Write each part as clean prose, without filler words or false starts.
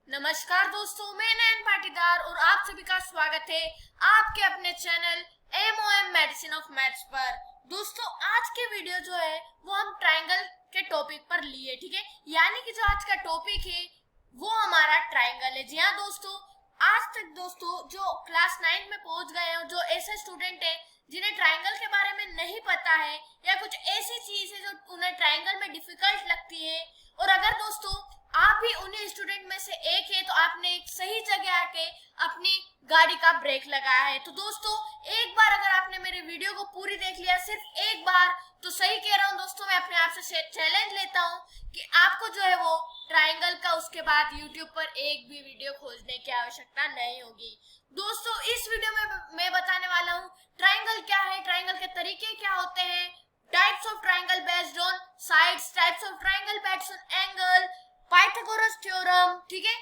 नमस्कार दोस्तों, मैं नयन पाटीदार और आप सभी का स्वागत है आपके अपने channel MOM medicine of maths पर। दोस्तों, आज के वीडियो जो है वो हम ट्रायंगल के टॉपिक पर लिए, ठीक है। यानी कि जो आज का टॉपिक है वो हमारा ट्रायंगल है। जी हाँ दोस्तों, आज तक दोस्तों जो क्लास 9 में पहुंच गए हैं, जो ऐसे स्टूडेंट है जिन्हें ट्रायंगल के बारे में नहीं पता है या कुछ ऐसी चीज है जो उन्हें ट्रायंगल में डिफिकल्ट लगती है, और अगर दोस्तों आप भी उन्हीं स्टूडेंट में से एक है तो आपने एक सही जगह आके अपनी गाड़ी का ब्रेक लगाया है। तो दोस्तों, एक बार अगर आपने मेरे वीडियो को पूरी देख लिया, सिर्फ एक बार, तो सही कह रहा हूँ दोस्तों, मैं अपने आप से चैलेंज लेता हूँ कि आपको जो है वो ट्रायंगल का उसके बाद यूट्यूब पर एक भी वीडियो खोजने की आवश्यकता नहीं होगी। दोस्तों, इस वीडियो में मैं बताने वाला हूँ ट्रायंगल क्या है, ट्रायंगल के तरीके क्या होते हैं, types of triangle based on sides, types of triangle based on angle, Pythagoras theorem, ठीक है,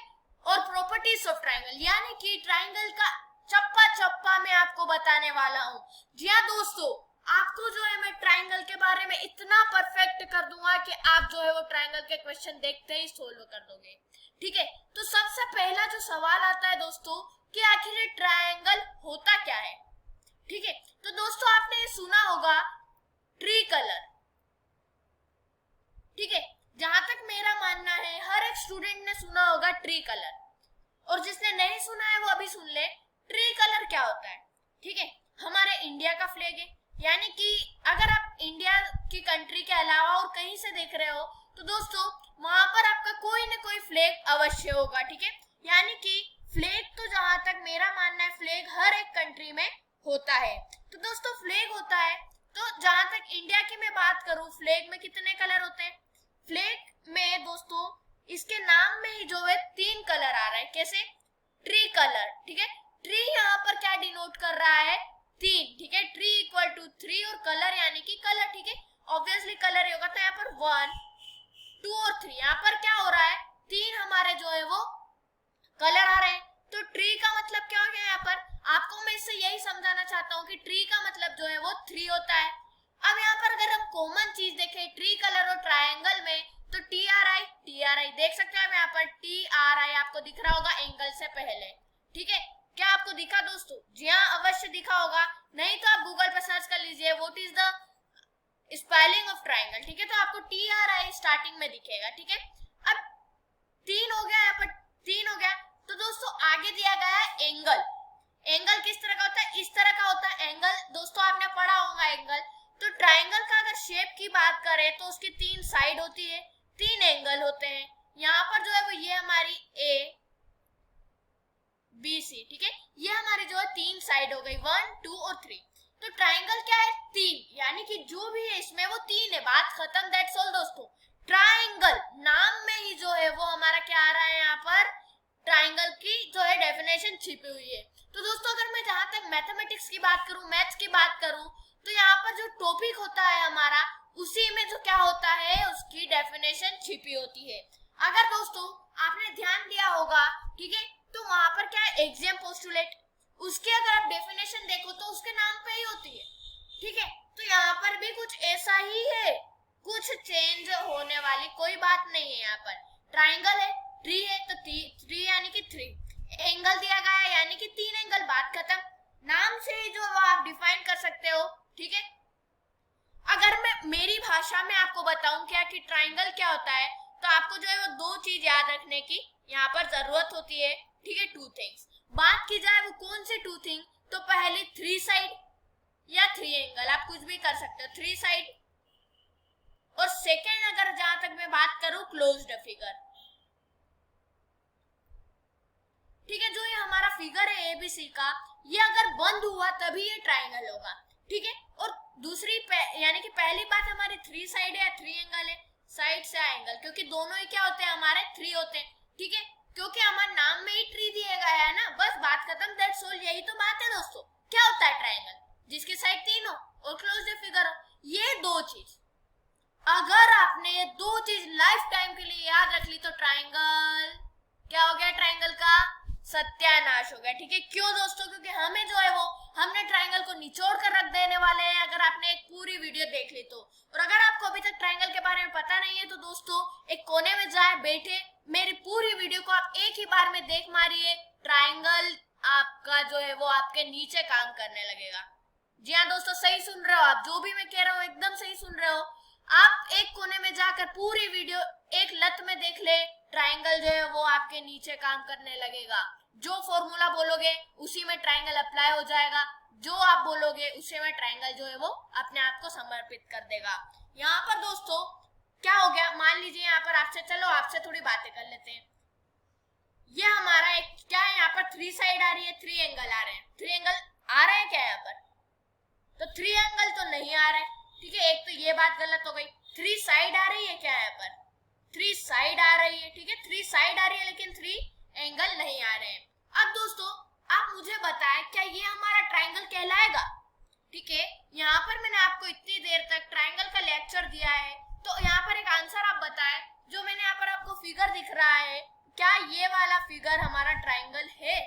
और प्रॉपर्टीज ऑफ ट्रायंगल। यानी कि ट्रायंगल का चप्पा चप्पा मैं आपको बताने वाला हूँ। जी हाँ दोस्तों, आपको जो है मैं ट्रायंगल के बारे में इतना परफेक्ट कर दूंगा कि आप जो है वो ट्रायंगल के क्वेश्चन देखते ही सोल्व कर दोगे, ठीक है। तो सबसे पहला जो सवाल आता है दोस्तों कि आखिर ये ट्रायंगल होता क्या है, ठीक है। तो दोस्तों, आपने ये सुना होगा ट्री कलर, ठीक है। जहां तक मेरा मानना है हर एक स्टूडेंट ने सुना होगा ट्री कलर, और जिसने नहीं सुना है वो अभी सुन ले। ट्री कलर क्या होता है, ठीक है। हमारे इंडिया का फ्लैग है, यानी कि अगर आप इंडिया की कंट्री के अलावा और कहीं से देख रहे हो तो दोस्तों वहां पर आपका कोई न कोई फ्लैग अवश्य होगा, ठीक है। यानी कि फ्लैग तो जहां तक मेरा मानना है फ्लैग हर एक कंट्री में होता है। तो दोस्तों फ्लैग होता है, तो जहां तक इंडिया की मैं बात करूं, फ्लैग में कितने कलर होते हैं? फ्लैग में दोस्तों इसके नाम में ही जो है 3 कलर आ रहा है। कैसे? ट्री कलर, ठीक है। ट्री यहाँ पर क्या डिनोट कर रहा है? 3, ठीक है। ट्री इक्वल टू 3 और कलर यानी कि कलर, ठीक है। ऑब्वियसली कलर होगा, तो यहाँ पर 1, 2 और 3, यहाँ पर क्या हो रहा है? 3 हमारे जो है वो कलर आ रहे हैं। तो ट्री का मतलब क्या हो गया यहाँ पर? आपको मैं इससे यही समझाना चाहता हूँ कि ट्री का मतलब जो है वो 3 होता है। अब यहाँ पर अगर हम कॉमन चीज देखें ट्री कलर और ट्रायंगल में, तो TRI देख सकते हैं। यहाँ पर TRI आपको दिख रहा होगा एंगल से पहले, ठीक है। क्या आपको दिखा दोस्तों? जी हाँ, अवश्य दिखा होगा। नहीं तो आप गूगल पर सर्च कर लीजिए what is the spelling of triangle, ठीक है। तो आपको TRI स्टार्टिंग में दिखेगा, ठीक है। अब 3 हो गया, यहाँ पर 3 हो गया। तो दोस्तों आगे दिया गया है एंगल। एंगल किस तरह का होता है? इस तरह का होता है एंगल। दोस्तों आपने पढ़ा होगा एंगल। तो ट्रायंगल का अगर शेप की बात करें तो उसकी 3 साइड होती है, 3 एंगल होते हैं। यहाँ पर जो है वो ये हमारी ABC, ठीक है। ये हमारी जो है 3 साइड हो गई, 1, 2 और 3। तो ट्रायंगल क्या है? 3, यानी कि जो भी है इसमें वो 3 है। बात खत्म, दैट्स ऑल दोस्तों। ट्रायंगल नाम में ही जो है वो हमारा क्या आ रहा है? यहाँ पर ट्रायंगल की जो है डेफिनेशन छिपी हुई है। तो दोस्तों अगर मैं जहां तक मैथमेटिक्स की बात करूं, मैथ्स की बात करूं, तो यहाँ पर जो टॉपिक होता है हमारा, उसी में जो क्या होता है उसकी डेफिनेशन छिपी होती है। अगर दोस्तों आपने ध्यान दिया होगा, ठीक है, तो वहां पर क्या है? एक्सियम पोस्टुलेट, उसके अगर आप डेफिनेशन देखो तो उसके नाम पे ही होती है, ठीक है। तो यहाँ पर भी कुछ ऐसा ही है, कुछ चेंज होने वाली कोई बात नहीं है। यहाँ पर ट्राइंगल है, ट्री है, तो ट्री यानी कि 3 एंगल दिया गया है, यानी कि 3 एंगल। बात खत्म। नाम से ही जो आप डिफाइन कर सकते हो, ठीक है। अगर मैं मेरी भाषा में आपको बताऊं क्या कि ट्रायंगल क्या होता है, तो आपको जो है वो 2 चीज याद रखने की यहाँ पर जरूरत होती है, ठीक है। 2 थिंग्स बात की जाए, वो कौन से 2 थिंग? तो पहली 3 साइड या 3 एंगल, आप कुछ भी कर सकते हो, 3 साइड। और सेकेंड अगर जहां तक मैं बात करूं, क्लोज्ड फिगर, ठीक है। जो ये हमारा फिगर है ABC का, ये अगर बंद हुआ तभी ये ट्रायंगल होगा, ठीक है। और दूसरी यानी कि पहली बात हमारी 3 साइड है या 3 एंगल है, साइड से एंगल, क्योंकि दोनों ही क्या होते हैं? हमारे 3 होते हैं, ठीक है। क्योंकि हमारे नाम में ही ट्री दिया गया है ना, बस बात खत्म, दैट्स ऑल। यही तो बात है दोस्तों। क्या होता है ट्रायंगल? जिसकी साइड 3 हो और क्लोज्ड फिगर हो। ये 2 चीज अगर आपने ये 2 चीज लाइफ टाइम के लिए याद रख ली तो ट्रायंगल क्या हो गया? ट्रायंगल का सत्यानाश हो गया, ठीक है। क्यों दोस्तों? क्योंकि हमें जो है वो हमने ट्रायंगल को निचोड़ कर रख देने वाले हैं अगर आपने एक पूरी वीडियो देख ली तो। और अगर आपको अभी तक ट्रायंगल के बारे में पता नहीं है तो दोस्तों एक कोने में जाए, बैठे, मेरी पूरी वीडियो को आप एक ही बार में देख मारिए, ट्राइंगल आपका जो है वो आपके नीचे काम करने लगेगा। जी हाँ दोस्तों, सही सुन रहे हो आप, जो भी मैं कह रहा हूँ एकदम सही सुन रहे हो। आप एक कोने में जाकर पूरी वीडियो एक लत में देख ले, ट्राइंगल जो है वो आपके नीचे काम करने लगेगा। जो फॉर्मूला बोलोगे उसी में ट्राइंगल अप्लाई हो जाएगा, जो आप बोलोगे उसी में ट्राइंगल जो है वो अपने आप को समर्पित कर देगा। यहाँ पर दोस्तों क्या हो गया, मान लीजिए यहाँ पर आपसे थोड़ी बातें कर लेते हैं। ये हमारा एक क्या है, यहाँ पर 3 साइड आ रही है, 3 एंगल आ रहे हैं। 3 एंगल आ रहे हैं क्या यहाँ पर? तो 3 एंगल तो नहीं आ रहे, ठीक है, एक तो ये बात गलत हो गई। 3 साइड आ रही है क्या यहाँ पर? 3 साइड आ रही है, ठीक है, 3 साइड आ रही है लेकिन 3 एंगल नहीं आ रहे हैं। अब दोस्तों आप मुझे बताएं, क्या ये हमारा ट्राइंगल कहलाएगा? ठीक है, यहाँ पर मैंने आपको इतनी देर तक ट्राइंगल का लेक्चर दिया है, तो यहाँ पर एक आंसर आप बताएं। जो मैंने यहाँ पर आपको फिगर दिख रहा है, क्या ये वाला फिगर हमारा ट्राइंगल है?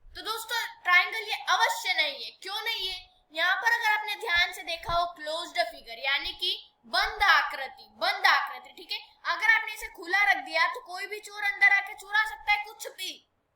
तो दोस्तों ट्राइंगल ये अवश्य नहीं है। क्यों नहीं है? यहाँ पर अगर आपने ध्यान से देखा हो, क्लोज्ड फिगर यानी कि बंद आकृति, ठीक है, अगर आपने इसे खुला रख दिया तो कोई भी चोर अंदर आके चुरा सकता है कुछ भी,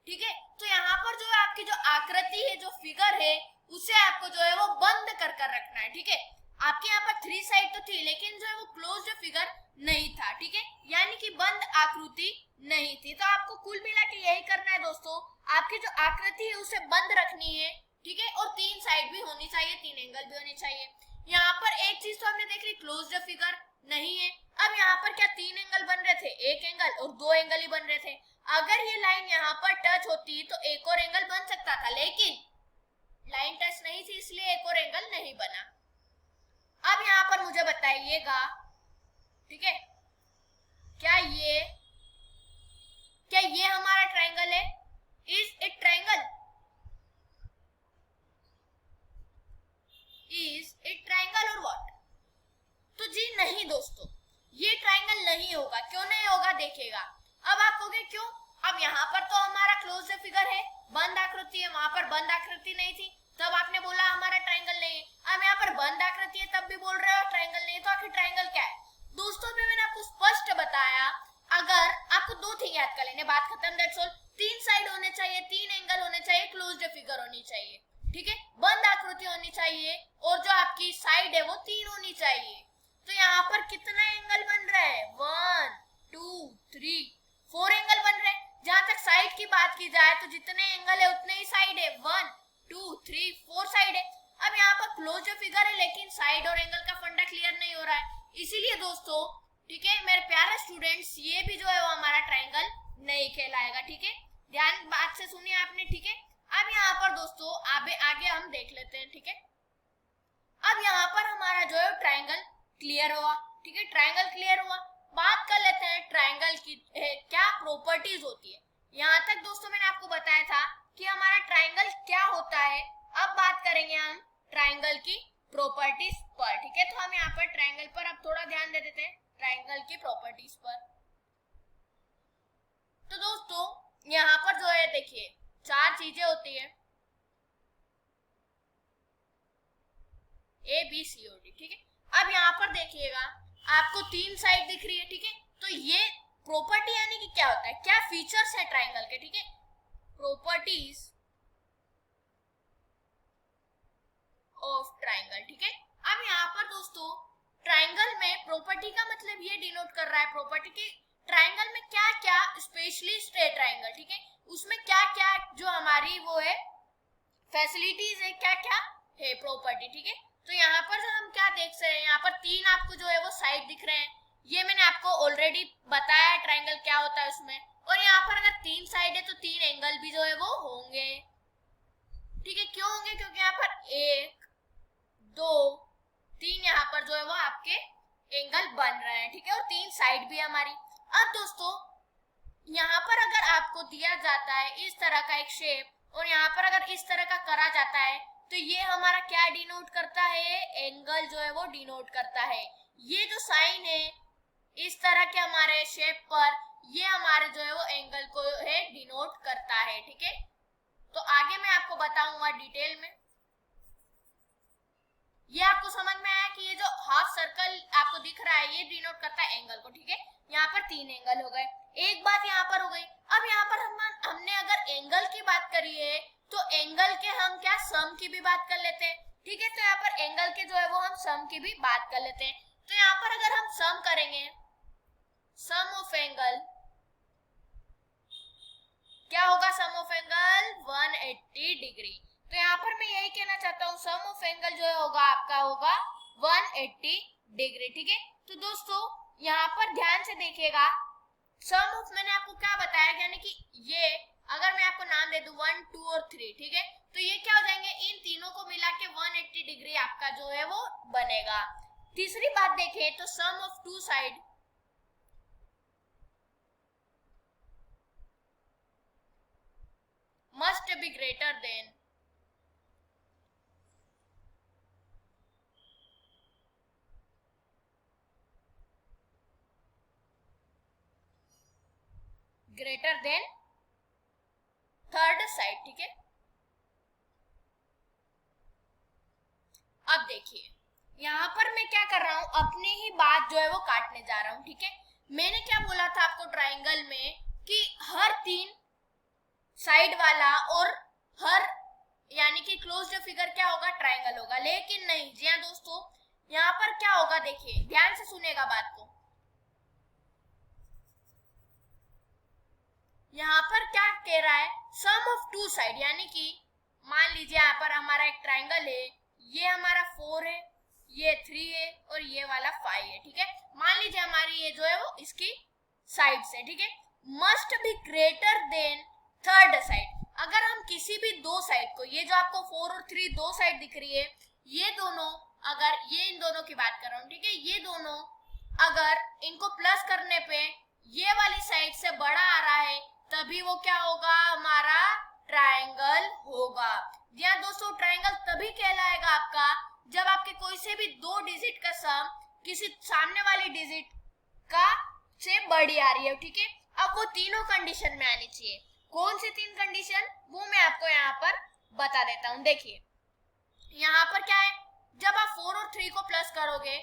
ठीक है। तो यहाँ पर जो है आपकी जो आकृति है, जो फिगर है, उसे आपको जो है वो बंद कर रखना है, ठीक है। आपके यहाँ पर 3 साइड तो थी लेकिन जो है वो क्लोज्ड फिगर नहीं था, ठीक है, यानी कि बंद आकृति नहीं थी। तो आपको कुल मिला के यही करना है दोस्तों, आपकी जो आकृति है उसे बंद रखनी है, ठीक है, और 3 साइड भी होनी चाहिए, 3 एंगल भी होने चाहिए। यहाँ पर एक चीज तो हमने देख ली, क्लोज्ड फिगर नहीं है। अब यहाँ पर क्या 3 एंगल बन रहे थे? 1 एंगल और 2 एंगल ही बन रहे थे। अगर ये लाइन यहाँ पर टच होती तो एक और एंगल बन सकता था, लेकिन लाइन टच नहीं थी इसलिए एक और एंगल नहीं बना। अब यहाँ पर मुझे बताइएगा, ठीक है, क्या ये हमारा ट्राइंगल है? Is it triangle? Is it triangle और व्हाट? तो जी नहीं दोस्तों, ये ट्राइंगल नहीं होगा। क्यों नहीं होगा देखिएगा। अब आप कहोगे क्यों? अब यहाँ पर तो हमारा क्लोज फिगर है, बंद आकृति है, वहां पर बंद आकृति नहीं थी, तब आपने बोला हमारा ट्राइंगल नहीं है। अब यहाँ पर बंद आकृति है तब भी बोल रहे हो ट्राइंगल नहीं है, तो आखिर ट्राइंगल क्या है? दोस्तों भी मैंने आपको स्पष्ट बताया, अगर आपको 2 थिंग याद कर लेने, बात खत्म, दैट्स ऑल। 3 साइड होने चाहिए, 3 एंगल होने चाहिए, क्लोज्ड फिगर होनी चाहिए, ठीक है, बंद आकृति होनी चाहिए, और जो आपकी साइड है वो 3 होनी चाहिए। तो यहाँ पर कितना एंगल बन रहा है? 1 2 3 4 एंगल बन रहे हैं। जहां तक साइड की बात की जाए तो जितने एंगल है उतने ही साइड है, 1 2 3 4 साइड है। अब यहाँ पर क्लोज फिगर है लेकिन साइड और एंगल का फंडा क्लियर नहीं हो रहा है, इसीलिए दोस्तों, ठीक है मेरे प्यारे स्टूडेंट्स, ये भी जो है वो हमारा ट्राइंगल नहीं कहलाएगा, ठीक है। ध्यान बात से सुनिए आपने, ठीक है। अब यहाँ पर दोस्तों आगे हम देख लेते हैं, ठीक है। अब यहाँ पर हमारा जो है ट्राइंगल क्लियर हुआ, ठीक है, ट्राइंगल क्लियर हुआ। बात कर लेते हैं ट्राइंगल की क्या प्रॉपर्टीज होती है। यहाँ तक दोस्तों मैंने आपको बताया था कि हमारा ट्राइंगल क्या होता है। अब बात करेंगे हम ट्राइंगल की प्रॉपर्टीज पर, ठीक है। तो हम यहाँ पर ट्राइंगल पर अब थोड़ा ध्यान दे देते हैं, ट्राइंगल की प्रॉपर्टीज पर। तो दोस्तों यहाँ पर जो है देखिए 4 चीजें होती है, ABCD, ठीक है। अब यहाँ पर देखिएगा आपको 3 साइड दिख रही है, ठीक है। तो ये प्रॉपर्टी यानी कि क्या होता है, क्या फीचर्स है ट्राइंगल के, ठीक है, प्रॉपर्टीज ऑफ ट्राइंगल, ठीक है। अब यहाँ पर दोस्तों ट्राइंगल में प्रॉपर्टी का मतलब ये डिनोट कर रहा है, प्रॉपर्टी की ट्राइंगल में क्या क्या स्पेशलिस्ट है ट्राइंगल, ठीक है, उसमें क्या क्या जो हमारी वो है फैसिलिटीज है, क्या क्या है प्रॉपर्टी, ठीक है। तो यहाँ पर जो हम क्या देख सकते हैं, यहाँ पर 3 आपको जो है वो साइड दिख रहे हैं, ये मैंने आपको ऑलरेडी बताया है ट्राइंगल क्या होता है उसमें। और यहाँ पर अगर 3 साइड है तो 3 एंगल भी जो है वो होंगे, ठीक है। क्यों होंगे? क्योंकि यहाँ पर 1 2 3 यहाँ पर जो है वो आपके एंगल बन रहे हैं, ठीक है, और 3 साइड भी हमारी। अब दोस्तों यहाँ पर अगर आपको दिया जाता है इस तरह का एक शेप और यहाँ पर अगर इस तरह का करा जाता है तो ये हमारा क्या डिनोट करता है? एंगल जो है वो डिनोट करता है। ये जो साइन है इस तरह के हमारे शेप पर, ये हमारे जो है वो एंगल को है डिनोट करता है, ठीक है। तो आगे मैं आपको बताऊंगा डिटेल में। ये आपको समझ में आया कि ये जो हाफ सर्कल आपको दिख रहा है ये डिनोट करता है एंगल को, ठीक है। यहाँ पर 3 एंगल हो गए। एक बात यहाँ पर हो गई। अब यहाँ पर हमने अगर एंगल की बात करी है तो एंगल के हम क्या सम की भी बात कर लेते हैं, ठीक है। तो यहाँ पर एंगल के जो है वो हम सम की भी बात कर लेते हैं। तो यहाँ पर अगर हम सम करेंगे, सम ऑफ एंगल क्या होगा, सम ऑफ एंगल 180 डिग्री। तो यहाँ पर मैं यही कहना चाहता हूँ, सम ऑफ एंगल जो होगा आपका होगा 180 डिग्री, ठीक है। तो दोस्तों यहाँ पर ध्यान से देखिएगा, सम ऑफ मैंने आपको क्या बताया, यानी कि ये अगर मैं आपको नाम दे दूं 1, 2 और 3, ठीक है, तो ये क्या हो जाएंगे, इन तीनों को मिला के 180 डिग्री आपका जो है वो बनेगा। तीसरी बात देखें तो sum of two side must be greater than third side, ठीक है। अब देखिए यहाँ पर मैं क्या कर रहा हूं, अपनी ही बात जो है वो काटने जा रहा हूं, ठीक है। मैंने क्या बोला था आपको ट्राइंगल में कि हर 3 साइड वाला और हर यानी कि क्लोज्ड फिगर क्या होगा, ट्राइंगल होगा, लेकिन नहीं जी हाँ दोस्तों, यहाँ पर क्या होगा, देखिए ध्यान से सुनेगा बात को। यहाँ पर क्या कह रहा है, सम ऑफ टू साइड, यानी कि मान लीजिए यहाँ पर हमारा एक ट्राइंगल है, ये हमारा 4 है, ये 3 है और ये वाला 5 है, ठीक है। मान लीजिए हमारी ये जो है वो इसकी साइड से, ठीक है, must be greater than third side. अगर हम किसी भी दो साइड को, ये जो आपको 4 और 3 दो साइड दिख रही है, ये दोनों अगर ये इन दोनों की बात कर रहा हूँ, ठीक है, ये दोनों अगर इनको प्लस करने पे ये वाली साइड से बड़ा आ रहा है, तभी वो क्या होगा, हमारा ट्रायंगल होगा। या दोस्तों ट्रायंगल तभी कहलाएगा आपका जब आपके कोई से भी 2 डिजिट का सम किसी सामने वाली डिजिट का से बड़ी आ रही है, ठीक है। अब वो तीनों कंडीशन में आनी चाहिए। कौन सी 3 कंडीशन, वो मैं आपको यहाँ पर बता देता हूँ। देखिए यहाँ पर क्या है, जब आप 4 और 3 को प्लस करोगे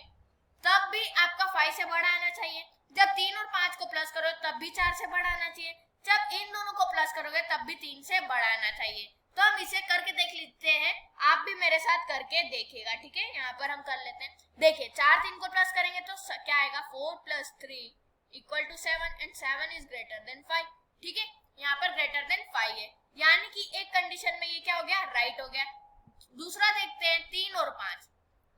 तब भी आपका 5 से बड़ा आना चाहिए, जब 3 और 5 को प्लस करोगे तब भी 4 से बड़ा आना चाहिए, जब इन दोनों को प्लस करोगे तब भी 3 से बड़ा आना चाहिए। तो हम इसे करके देख लेते हैं, आप भी मेरे साथ करके देखिएगा, ठीक है। यहाँ पर हम कर लेते हैं। देखिए 4 3 को प्लस करेंगे तो क्या आएगा, 4 + 3 = 7 एंड 7 इज ग्रेटर देन 5, ठीक है। यहाँ पर ग्रेटर देन 5 है, यानी कि एक कंडीशन में ये क्या हो गया, राइट हो गया। दूसरा देखते हैं 3 और 5,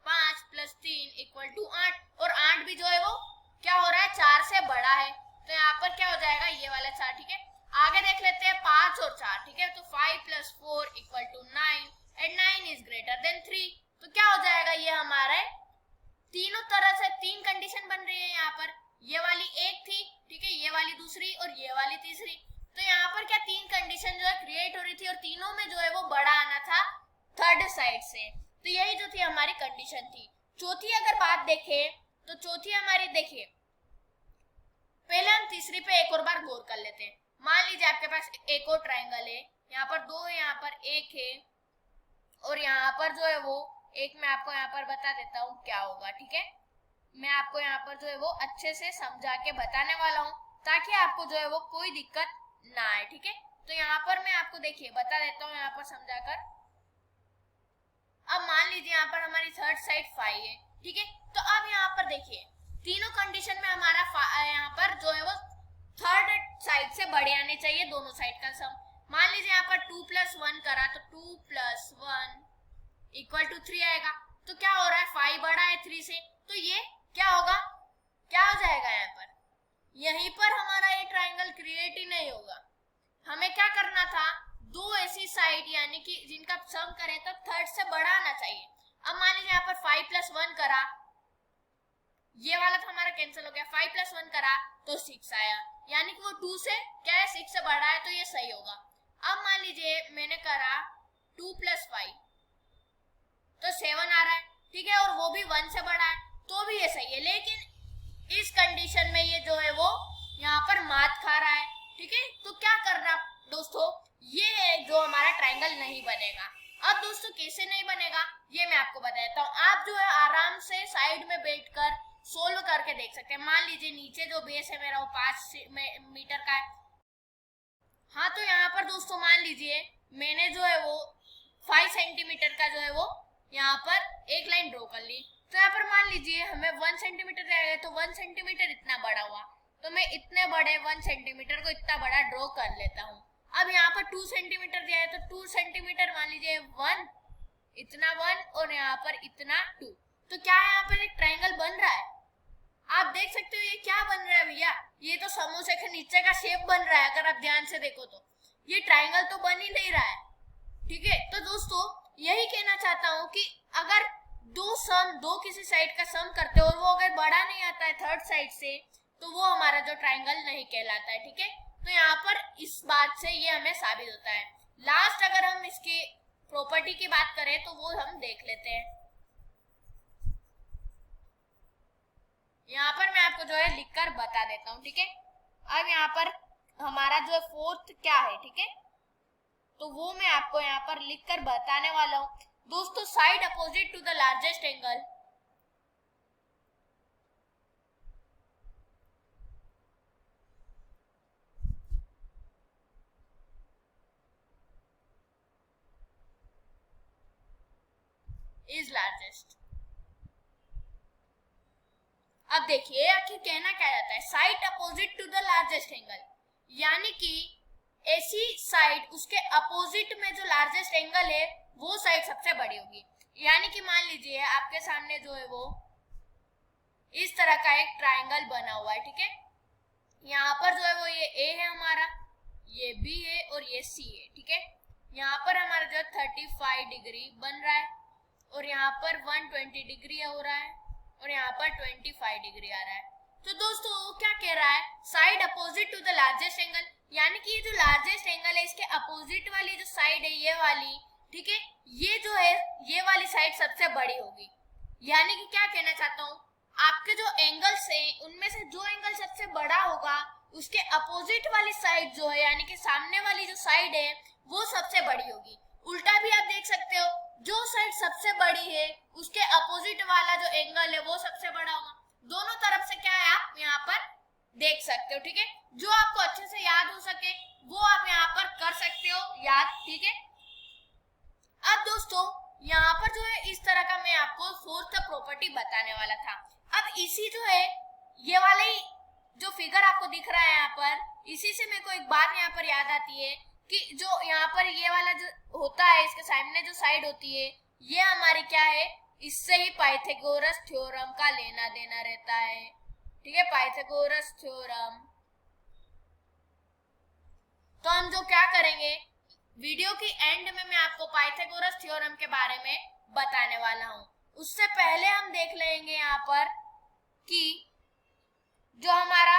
5 + 3 = 8, और 8 भी जो है वो क्या हो रहा है, 4 से बड़ा है, तो यहाँ पर क्या हो जाएगा, ये वाला 4, ठीक है। आगे देख लेते हैं 5 और 4, ठीक है, तो 5 + 4 = 9 एंड 9 इज ग्रेटर देन 3, तो क्या हो जाएगा, ये हमारे तीनों तरह से 3 कंडीशन बन रही है। यहाँ पर ये वाली एक थी, ठीक है, ये वाली दूसरी और ये वाली तीसरी, तो यहाँ पर क्या 3 कंडीशन जो है क्रिएट हो रही थी और तीनों में जो है वो बड़ा आना था थर्ड साइड से, तो यही जो थी हमारी कंडीशन थी। चौथी अगर बात देखें तो चौथी हमारी, देखिए पहले हम तीसरी पे एक और बार गौर कर लेते हैं। मान लीजिए आपके पास एक और ट्रायंगल है, यहाँ पर 2 है, यहाँ पर 1 है, और यहाँ पर जो है वो एक, मैं आपको यहाँ पर बता देता हूँ क्या होगा, ठीक है। मैं आपको यहाँ पर जो है वो अच्छे से समझा के बताने वाला हूँ ताकि आपको जो है वो कोई दिक्कत ना आए, ठीक है। तो यहाँ पर मैं आपको देखिए बता देता हूँ यहाँ पर समझाकर। अब मान लीजिए यहाँ पर हमारी थर्ड साइड 5 है, ठीक है, तो अब यहाँ पर देखिए तीनों कंडीशन में हमारा यहाँ पर जो है वो थर्ड साइड से बड़े आने चाहिए, दोनों साइड का सम। मान लीजिए यहाँ पर 2 + 1 करा तो 2 + 1 = 3 आएगा, तो क्या हो रहा है, 5 बड़ा है 3 से, तो ये क्या होगा, क्या हो जाएगा, यहाँ पर यहीं पर हमारा ये ट्रायंगल क्रिएट ही नहीं होगा। हमें क्या करना था, 2 ऐसी साइड यानी कि जिनका सम करें तो थर्ड से बड़ा आना चाहिए। अब मान लीजिए यहाँ पर 5 + 1 करा, ये वाला तो हमारा कैंसिल हो गया, 5 + 1 करा तो 6 आया, यानी कि वो 2 से क्या है, 6 से बड़ा है, तो ये सही होगा। अब मान लीजिए मैंने करा 2 + 5 तो 7 आ रहा है, ठीक है, और वो भी 1 से बड़ा है, तो भी ये सही है। लेकिन इस कंडीशन में ये जो है वो यहाँ पर मात खा रहा है, ठीक है। तो क्या करना दोस्तों, ये है जो हमारा ट्रायंगल नहीं बनेगा। अब दोस्तों कैसे नहीं बनेगा ये मैं आपको बताता हूँ। आप जो है आराम से साइड में बैठकर सोल्व करके देख सकते हैं। मान लीजिए नीचे जो बेस है मेरा वो 5 मीटर का है। हाँ, तो यहाँ पर दोस्तों मान लीजिए मैंने जो है वो 5 सेंटीमीटर का जो है वो यहाँ पर एक लाइन ड्रॉ कर ली। तो यहाँ पर मान लीजिए हमें 1 सेंटीमीटर दिया गया, तो 1 सेंटीमीटर इतना बड़ा हुआ, तो मैं इतने बड़े 1 सेंटीमीटर को इतना बड़ा ड्रॉ कर लेता हूँ। अब यहाँ पर 2 सेंटीमीटर दिया है, तो 2 सेंटीमीटर मान लीजिए 1, इतना 1 और यहाँ पर इतना 2। तो क्या यहाँ पर एक ट्रायंगल बन रहा है? आप देख सकते हो ये क्या बन रहा है भैया, ये तो समोसे के नीचे का शेप बन रहा है। अगर आप ध्यान से देखो तो ये ट्रायंगल तो बन ही नहीं रहा है। ठीक है, तो दोस्तों यही कहना चाहता हूँ कि अगर दो किसी साइड का सम करते हो और वो अगर बड़ा नहीं आता है थर्ड साइड से, तो वो हमारा जो ट्रायंगल नहीं कहलाता है। ठीक है, तो यहाँ पर इस बात से ये हमें साबित होता है। लास्ट अगर हम इसकी प्रॉपर्टी की बात करें तो वो हम देख लेते हैं। यहाँ पर मैं आपको जो है लिखकर बता देता हूँ। ठीक है, अब यहाँ पर हमारा जो है फोर्थ क्या है, ठीक है, तो वो मैं आपको यहाँ पर लिखकर बताने वाला हूँ। दोस्तों side opposite to the largest angle is largest. अब देखिए आखिर कहना क्या जाता है, side opposite to the largest angle, यानी कि ऐसी साइड उसके अपोजिट में जो लार्जेस्ट एंगल है वो साइड सबसे बड़ी होगी। यानी कि मान लीजिए आपके सामने जो है वो इस तरह का एक ट्रायंगल बना हुआ है। ठीक है, यहाँ पर जो है वो ये ए है हमारा, ये बी है और ये सी है। ठीक है, यहाँ पर हमारा जो 35 डिग्री बन रहा है और यहाँ पर 120 डिग्री हो रहा है और यहाँ पर 25 डिग्री आ रहा है। तो दोस्तों वो क्या कह रहा है, side opposite to the largest angle, यानी कि ये जो लार्जेस्ट एंगल है इसके अपोजिट वाली जो साइड है ये वाली, ठीक है, ये जो है ये वाली साइड सबसे बड़ी होगी। यानी कि क्या कहना चाहता हूँ, आपके जो एंगल्स हैं उनमें से जो एंगल सबसे बड़ा होगा उसके अपोजिट वाली साइड जो है, यानी कि सामने वाली जो साइड है वो सबसे बड़ी होगी। उल्टा भी आप देख सकते हो, जो साइड सबसे बड़ी है उसके अपोजिट वाला जो एंगल है वो सबसे बड़ा होगा। दोनों तरफ से क्या है आप यहाँ पर देख सकते हो। ठीक है, जो आपको अच्छे से याद हो सके वो आप यहाँ पर कर सकते हो याद। ठीक है, अब दोस्तों यहाँ पर जो है इस तरह का मैं आपको फोर्थ प्रॉपर्टी बताने वाला था। अब इसी जो है ये वाला ही जो फिगर आपको दिख रहा है यहाँ पर, इसी से मेरे को एक बात यहाँ पर याद आती है कि जो यहाँ पर ये वाला जो होता है इसके सामने जो साइड होती है ये हमारी क्या है, इससे ही पाइथागोरस थ्योरम का लेना देना रहता है। ठीक है, पाइथागोरस थ्योरम। तो हम जो क्या करेंगे, वीडियो की एंड में मैं आपको पाइथागोरस थ्योरम के बारे में बताने वाला हूँ। उससे पहले हम देख लेंगे यहाँ पर कि जो हमारा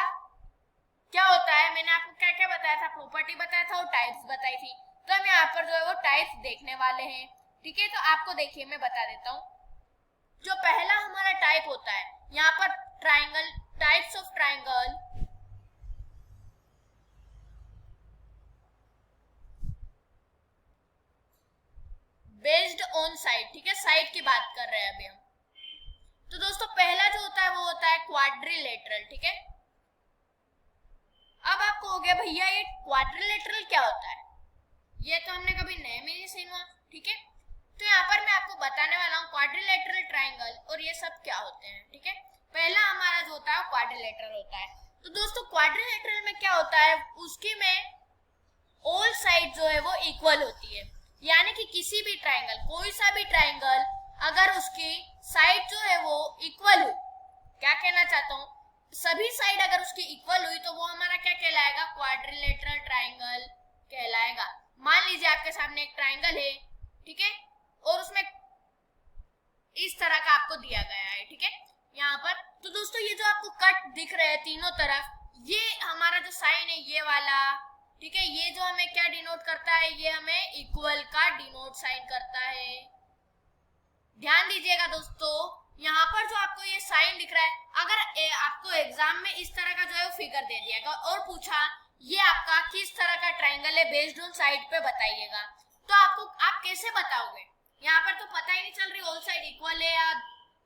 क्या होता है, मैंने आपको क्या क्या बताया था, प्रॉपर्टी बताया था और टाइप्स बताई थी। तो हम यहाँ पर जो है वो टाइप्स देखने वाले हैं। ठीक है, तो आपको देखिए मैं बता देता हूँ। जो पहला हमारा टाइप होता है यहाँ पर triangle, types of triangle, based on side. ठीक है, साइड की बात कर रहे हैं अभी हम। तो दोस्तों पहला जो होता है वो होता है क्वाड्रिलेटरल। ठीक है, अब आपको हो गया भैया ये क्वाड्रिलेटरल क्या होता है, ये तो हमने कभी नए में नहीं सुना। ठीक है, तो यहाँ पर मैं आपको बताने वाला हूँ क्वाड्रिलेटरल ट्राइंगल और ये सब क्या होते हैं। ठीक है, पहला हमारा जो होता है क्वाड्रिलेटरल होता है। तो दोस्तों क्वाड्रिलेटरल में क्या होता है, उसकी में ऑल साइड जो है वो इक्वल होती है। यानी कि किसी भी ट्राइंगल, कोई सा भी ट्राइंगल अगर उसकी साइड जो है वो इक्वल हो, क्या कहना चाहता हूँ, सभी साइड अगर उसकी इक्वल हुई तो वो हमारा क्या कहलाएगा, क्वाड्रिलेटरल ट्राइंगल कहलाएगा। मान लीजिए आपके सामने एक ट्राइंगल है, ठीक है, और उसमें इस तरह का आपको दिया गया है। ठीक है, यहाँ पर तो दोस्तों ये जो आपको कट दिख रहे हैं तीनों तरफ, ये हमारा जो साइन है ये वाला, ठीक है, ये जो हमें क्या डिनोट करता है, ये हमें इक्वल का डिनोट साइन करता है। ध्यान दीजिएगा दोस्तों, यहाँ पर जो आपको ये साइन दिख रहा है, अगर आपको एग्जाम में इस तरह का जो है फिगर दे दिया गया और पूछा ये आपका किस तरह का ट्राइंगल है बेस्ड ऑन साइड पे बताइएगा, तो आप कैसे बताओगे, यहाँ पर तो पता ही नहीं चल रही ऑल साइड इक्वल है या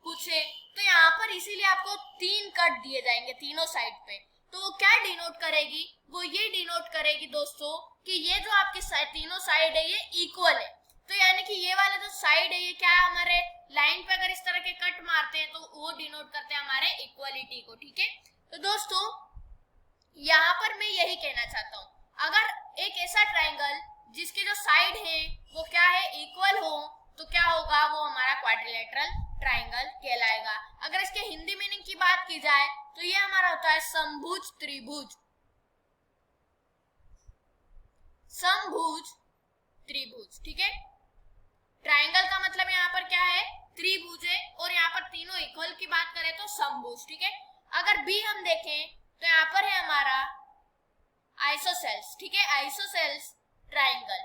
पूछे तो यहाँ पर इसीलिए आपको 3 कट दिए जाएंगे तीनों साइड पे। तो वो क्या डिनोट करेगी, वो ये डिनोट करेगी दोस्तों कि ये जो आपके तीनों साइड है ये इक्वल है। तो यानी कि ये वाला जो साइड है ये क्या है, हमारे लाइन पे अगर इस तरह के कट मारते हैं तो वो डिनोट करते हैं हमारे इक्वलिटी को। ठीक है, तो दोस्तों यहाँ पर मैं यही कहना चाहता हूँ, अगर एक ऐसा ट्राइंगल जिसके जो साइड है वो क्या है, इक्वल हो, तो क्या होगा, वो हमारा क्वाड्रिलेटरल ट्राइंगल कहलाएगा। अगर इसके हिंदी मीनिंग की बात की जाए तो ये हमारा होता है समभुज त्रिभुज। समभुज त्रिभुज, ठीक है। ट्राइंगल का मतलब यहाँ पर क्या है, त्रिभुज है, और यहाँ पर तीनों इक्वल की बात करें तो समभुज। ठीक है, अगर बी हम देखें तो यहाँ पर है हमारा आइसोसेल्स। ठीक है, आइसोसेल्स ट्राइंगल।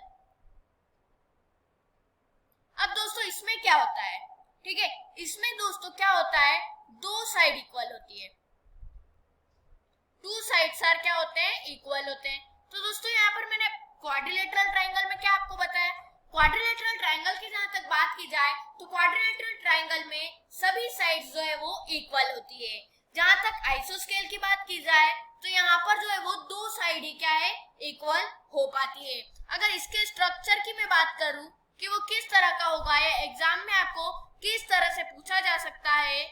अब दोस्तों इसमें क्या होता है, ठीक है, इसमें दोस्तों क्या होता है, दो साइड इक्वल होती है, टू साइड्स आर क्या होते हैं, इक्वल होते हैं। तो दोस्तों यहाँ पर मैंने क्वाड्रिलेटरल ट्राइंगल में क्या आपको बताया, क्वाड्रिलेटरल ट्राइंगल की जहां तक बात की जाए तो क्वाड्रिलेटरल ट्राइंगल में सभी साइड्स जो है वो इक्वल होती है। जहां तक आइसोस्केल की बात की जाए तो यहाँ पर जो है वो दो साइड ही क्या है, इक्वल हो पाती है। अगर इसके स्ट्रक्चर की मैं बात करूं कि वो किस तरह का होगा या एग्जाम में आपको किस तरह से पूछा जा सकता है,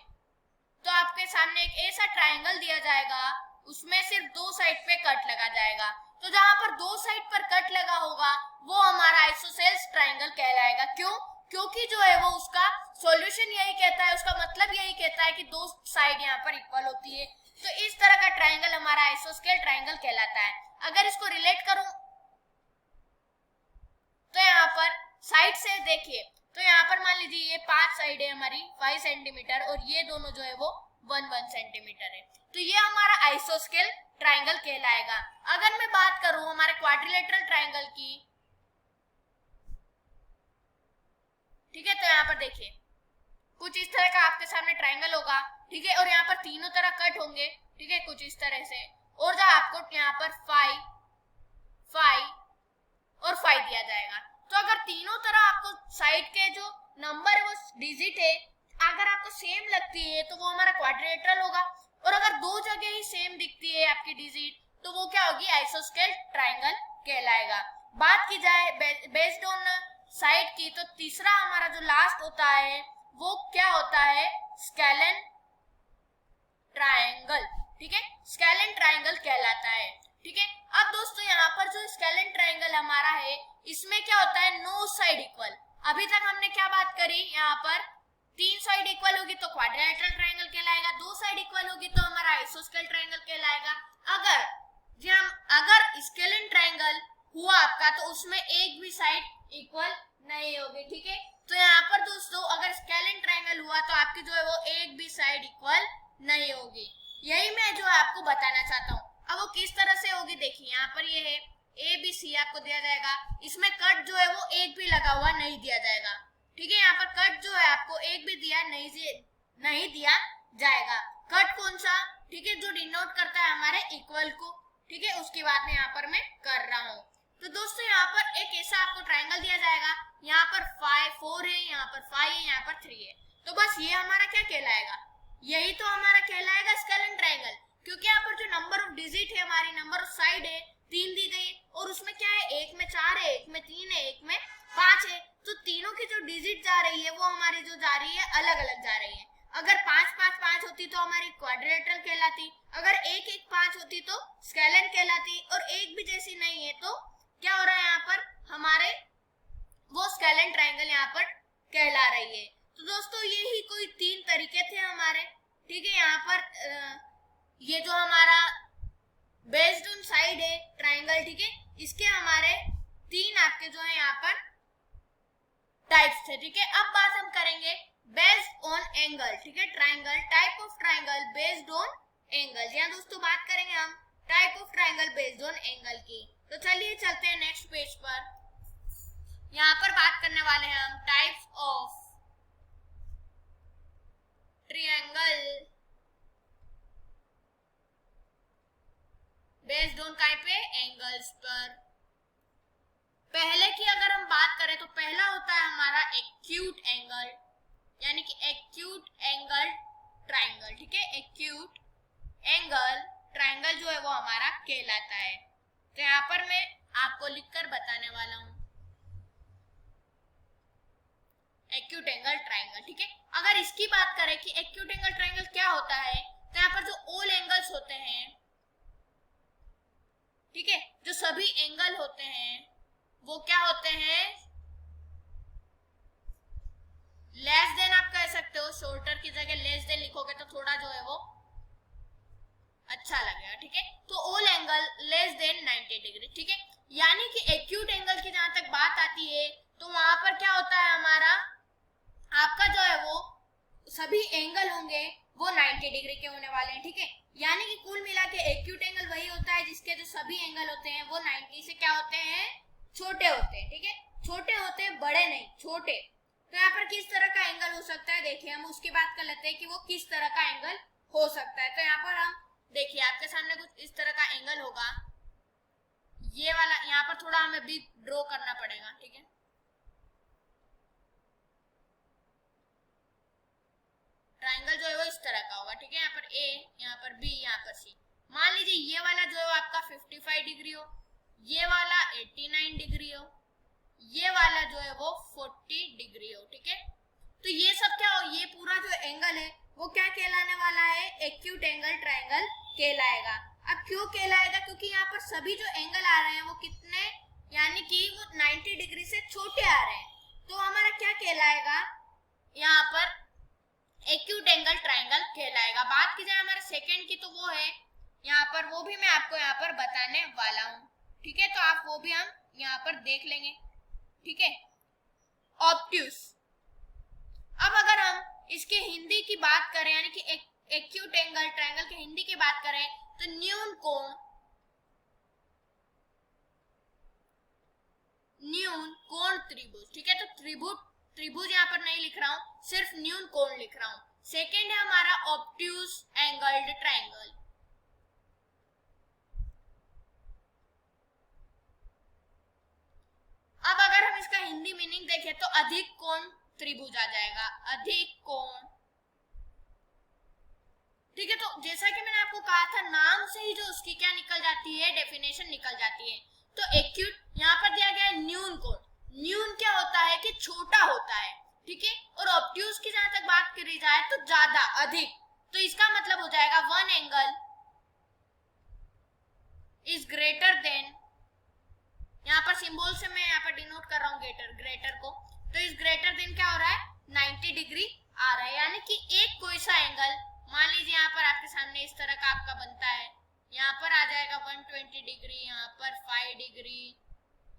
तो आपके सामने एक ऐसा ट्राइंगल दिया जाएगा, उसमें सिर्फ दो साइड पे कट लगा जाएगा। तो जहां पर दो साइड पर कट लगा होगा वो हमारा आइसोसेल्स ट्राइंगल कहलाएगा। क्यों, क्योंकि जो है वो उसका सॉल्यूशन यही कहता है, उसका मतलब यही कहता है कि दो साइड यहाँ पर इक्वल होती है। तो इस तरह का ट्राइंगल हमारा आइसोस्केल ट्राइंगल कहलाता है। अगर इसको रिलेट करूं तो यहाँ पर साइड से देखिए, तो यहाँ पर मान लीजिए ये 5 साइड है हमारी 5 सेंटीमीटर और ये दोनों जो है वो 1 सेंटीमीटर है, तो ये हमारा आइसोस्केल ट्राइंगल कहलाएगा। अगर मैं बात करूं हमारे क्वाड्रिलेटरल ट्राइंगल की, ठीक है, तो यहाँ पर देखिए कुछ इस तरह का आपके सामने ट्राइंगल होगा, ठीक है, और यहाँ पर तीनों तरह कट होंगे, ठीक है, कुछ इस तरह से, और जब आपको यहाँ पर 5 और 5 दिया जाएगा, तो अगर तीनों तरह आपको साइड के जो नंबर है वो डिजिट है, अगर आपको सेम लगती है तो वो हमारा क्वाड्रिलेटरल होगा, और अगर दो जगह ही सेम दिखती है आपकी डिजिट तो वो क्या होगी, आइसोस्केल ट्राइंगल कहलाएगा। बात की जाए बेस्ड ऑन साइड की, तो तीसरा हमारा जो लास्ट होता है वो क्या होता है, स्केलन ट्राइंगल। ठीक है, स्केलन ट्राइंगल कहलाता है। ठीक है, अब दोस्तों यहाँ पर जो स्केलन ट्राइंगल हमारा है इसमें क्या होता है, नो साइड इक्वल। अभी तक हमने क्या बात करी, यहाँ पर 3 साइड इक्वल होगी तो क्वाड्रिलेटरल ट्राइंगल कहलाएगा, 2 साइड इक्वल होगी तो हमारा आइसोस्केल ट्राइंगल कहलाएगा। अगर स्केलन ट्राइंगल हुआ आपका तो उसमें एक भी साइड इक्वल नहीं होगी। ठीक है, तो यहाँ पर दोस्तों अगर स्केलन ट्राइंगल हुआ तो आपकी जो है वो एक भी साइड इक्वल नहीं होगी। यही मैं जो आपको बताना चाहता हूँ। अब वो किस तरह से होगी, देखिए यहाँ पर ये है ए बी सी आपको दिया जाएगा, इसमें कट जो है वो एक भी लगा हुआ नहीं दिया जाएगा। ठीक है, यहाँ पर कट जो है आपको एक भी नहीं दिया जाएगा। कट कौन सा, ठीक है, जो डिनोट करता है हमारे इक्वल को। ठीक है, उसकी बात यहाँ पर मैं कर रहा हूँ। तो दोस्तों यहाँ पर एक ऐसा आपको ट्राइंगल दिया जाएगा, यहाँ पर 4 है, यहाँ पर 5 है, यहाँ पर 3 है, तो बस ये हमारा क्या कहलाएगा, यही तो हमारा कहलाएगा स्केलन ट्राइंगल। क्योंकि यहाँ पर जो नंबर ऑफ डिजिट है हमारी, नंबर ऑफ साइड है 3 दी गई, और उसमें क्या है, एक में 4 है, एक में 3 है, एक में 5 है, तो तीनों की जो डिजिट जा रही है वो हमारी जो जा रही है अलग अलग जा रही है। अगर 5 5 5 होती तो हमारी क्वाड्रिलेटरल कहलाती, अगर 1 1 5 होती तो स्केलन कहलाती, और एक भी जैसी नहीं है तो क्या हो रहा है, यहाँ पर हमारे वो स्केलन ट्राइंगल यहाँ पर कहला रही है। तो दोस्तों यही कोई 3 तरीके थे हमारे। ठीक है, यहाँ पर ये जो हमारा बेस्ड ऑन साइड है ट्राइंगल, ठीक है, इसके हमारे 3 आपके जो है यहाँ पर टाइप्स थे। ठीक है, अब बात हम करेंगे बेस्ड ऑन एंगल। ठीक है, triangle, type of triangle based on angle. यहाँ दोस्तों बात करेंगे हम type of triangle based on angle की। तो चलिए चलते हैं नेक्स्ट पेज पर। यहाँ पर बात करने वाले हैं हम types of triangle based on काय पे, एंगल्स पर। पहले की अगर हम बात करें तो पहला होता है हमारा एक्यूट एंगल, यानी कि एक्यूट एंगल ट्राइंगल। ठीक है, एक्यूट एंगल ट्राइंगल जो है वो हमारा कहलाता है। तो यहाँ पर मैं आपको लिखकर बताने वाला हूं एक्यूट एंगल ट्राइंगल। ठीक है, अगर इसकी बात करें कि एक्यूट एंगल ट्राइंगल क्या होता है, तो यहाँ पर जो ऑल एंगल्स होते हैं, ठीक है, जो सभी एंगल होते हैं वो क्या होते हैं, लेस देन आप कह सकते हो, शॉर्टर की जगह लेस देन लिखोगे तो थोड़ा जो है वो अच्छा लगेगा। ठीक है, तो all angle less than 90 degree. ठीक है, यानी कि एक्यूट एंगल की जहां तक बात आती है तो वहां पर क्या होता है, हमारा आपका जो है वो सभी एंगल होंगे वो 90 डिग्री के होने वाले हैं। ठीक है, यानी कि कुल मिला के एक्यूट एंगल वही होता है जिसके जो सभी एंगल होते हैं वो 90 से क्या होते हैं, छोटे होते हैं। ठीक है, छोटे होते हैं, बड़े नहीं, छोटे। तो यहाँ पर किस तरह का एंगल हो सकता है, देखिए हम उसकी बात कर लेते हैं कि वो किस तरह का एंगल हो सकता है। तो यहाँ पर हम देखिए आपके सामने कुछ इस तरह का एंगल होगा, ये वाला, यहाँ पर थोड़ा हमें भी ड्रॉ करना पड़ेगा। ठीक है, ट्राइंगल जो है वो इस तरह का होगा। ठीक है, यहाँ पर ए, यहाँ पर बी, यहाँ पर सी। मान लीजिए ये वाला जो है वो आपका 55 डिग्री हो, ये वाला 89 डिग्री हो, ये वाला जो है वो 40 डिग्री हो। ठीक है, तो ये सब क्या हो, ये पूरा जो एंगल है वो क्या कहलाने वाला है, एक्यूट एंगल ट्राइंगल कहलाएगा। अब क्यों कहलाएगा, क्योंकि यहाँ पर सभी जो एंगल आ रहे हैं वो कितने, यानी कि वो 90 डिग्री से छोटे आ रहे हैं, तो हमारा क्या कहलाएगा, यहाँ पर एक्यूट एंगल ट्राइंगल कहलाएगा। बात की जाए हमारे सेकंड की, तो वो है यहाँ पर, वो भी मैं आपको यहाँ पर बताने वाला हूँ। ठीक है, तो आप वो भी हम यहाँ पर देख लेंगे। ठीक है, ऑब्ट्यूस। अब अगर हम इसके हिंदी की बात करें, यानी कि एक्यूट एंगल ट्राइंगल के हिंदी की बात करें, तो न्यून कोण, न्यून कोण त्रिभुज। ठीक है, तो त्रिभुज यहाँ पर नहीं लिख रहा हूं, सिर्फ न्यून कोण लिख रहा हूं। सेकेंड है हमारा ऑब्ट्यूस एंगल्ड ट्राइंगल। अब अगर हम इसका हिंदी मीनिंग देखें तो अधिक कोण त्रिभुज आ जाएगा, अधिक कोण। ठीक है, तो जैसा कि मैंने आपको कहा था, नाम से ही जो उसकी क्या निकल जाती है, डेफिनेशन निकल जाती है। तो एक्यूट यहाँ पर दिया गया है न्यून कोण। न्यून क्या होता है कि छोटा होता है। ठीक है, और ऑब्ट्यूस की जहां तक बात करी जाए तो ज्यादा, अधिक। तो इसका मतलब हो जाएगा one angle is greater than, यहाँ पर सिंबल से मैं यहाँ पर डिनोट कर रहा हूँ ग्रेटर को, तो इस ग्रेटर देन क्या हो रहा है, 90 डिग्री आ रहा है। यानी कि एक कोई सा एंगल, मान लीजिए यहाँ पर आपके सामने इस तरह का आपका बनता है, यहाँ पर आ जाएगा 120 डिग्री, यहाँ पर 5 डिग्री,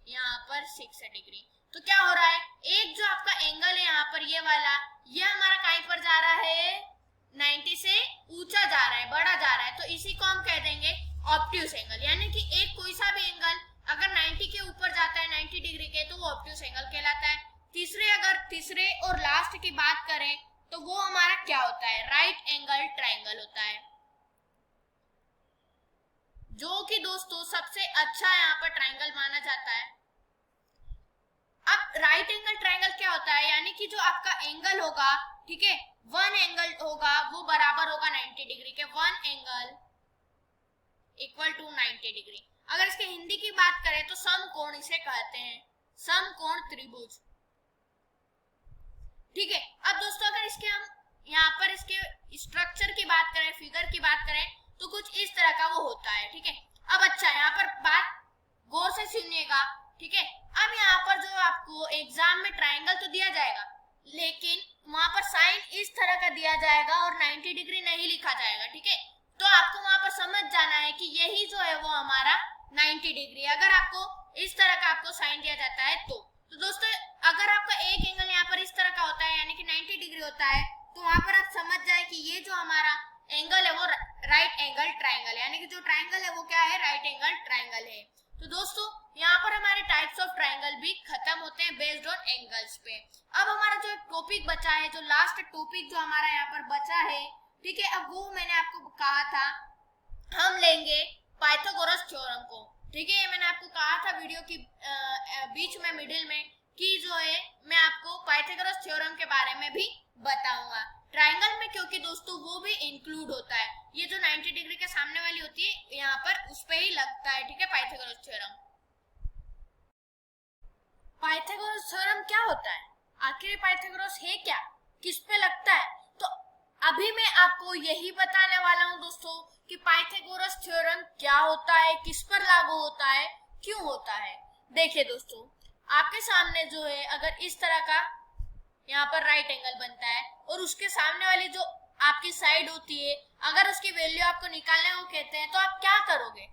यहाँ पर 6 डिग्री। तो क्या हो रहा है, एक जो आपका एंगल है यहाँ पर ये वाला, ये हमारा कहीं पर जा रहा है, 90 से ऊंचा जा रहा है, बड़ा जा रहा है, तो इसी को हम कह देंगे ऑब्ट्यूस एंगल। यानी कि एक कोई सा भी एंगल अगर 90 के ऊपर जाता है, 90 डिग्री के, तो वो ऑब्ट्यूस एंगल कहलाता है। तीसरे और लास्ट की बात करें तो वो हमारा क्या होता है, राइट एंगल ट्राइंगल होता है, जो कि दोस्तों सबसे अच्छा यहाँ पर ट्राइंगल माना जाता है। अब राइट एंगल ट्राइंगल क्या होता है, यानी कि जो आपका एंगल होगा, ठीक है, वन एंगल होगा वो बराबर होगा 90 डिग्री के, one angle equal to 90 degree. अगर इसके हिंदी की बात करें तो समकोण इसे कहते हैं, समकोण त्रिभुज। ठीक है, अब दोस्तों अगर इसके हम यहाँ पर इसके स्ट्रक्चर की बात करें, फिगर की बात करें, तो कुछ इस तरह का वो होता है। ठीक है, अब अच्छा यहाँ पर बात गौर से सुनिएगा। ठीक है, अब यहाँ पर जो आपको एग्जाम में ट्राइंगल तो दिया जाएगा, लेकिन वहां पर साइन इस तरह का दिया जाएगा और 90 डिग्री नहीं लिखा जाएगा। ठीक है, तो आपको वहां पर समझ जाना है कि यही जो है वो हमारा 90 डिग्री, अगर आपको इस तरह का आपको साइन दिया जाता है तो दोस्तों अगर आपका एक एंगल यहाँ पर इस तरह का होता है, यानी कि 90 डिग्री होता है, तो वहां पर आप समझ जाए कि ये जो हमारा एंगल है वो राइट एंगल ट्राइंगल, यानी कि जो ट्राइंगल है वो क्या है, राइट एंगल ट्राइंगल है। तो दोस्तों यहाँ पर हमारे टाइप्स ऑफ ट्राइंगल भी खत्म होते हैं बेस्ड ऑन एंगल्स पे। अब हमारा जो टॉपिक बचा है, जो लास्ट टॉपिक जो हमारा यहाँ पर बचा है, ठीक है, अब वो मैंने आपको कहा था हम लेंगे पाइथागोरस थ्योरम को। ठीक है, मैंने आपको कहा था वीडियो की बीच में, मिडिल में, कि जो है मैं आपको पाइथागोरस थ्योरम के बारे में भी बताऊंगा। ट्राइंगल में क्योंकि दोस्तों वो भी इंक्लूड होता है, ये जो 90 डिग्री के सामने वाली होती है यहाँ पर उस पे ही लगता है, ठीक है, पाइथागोरस थ्योरम। पाइथागोरस थ्योरम क्या होता है, आखिर पाइथागोरस है क्या, किस पे लगता है, तो अभी मैं आपको यही बताने वाला हूँ दोस्तों कि पाइथागोरस थ्योरम क्या होता है, किस पर लागू होता है, क्यों होता है। देखिए दोस्तों, आपके सामने जो है अगर इस तरह का यहाँ पर राइट एंगल बनता है और उसके सामने वाली जो आपकी साइड होती है, अगर उसकी वैल्यू आपको निकालने को कहते हैं तो आप क्या करोगे,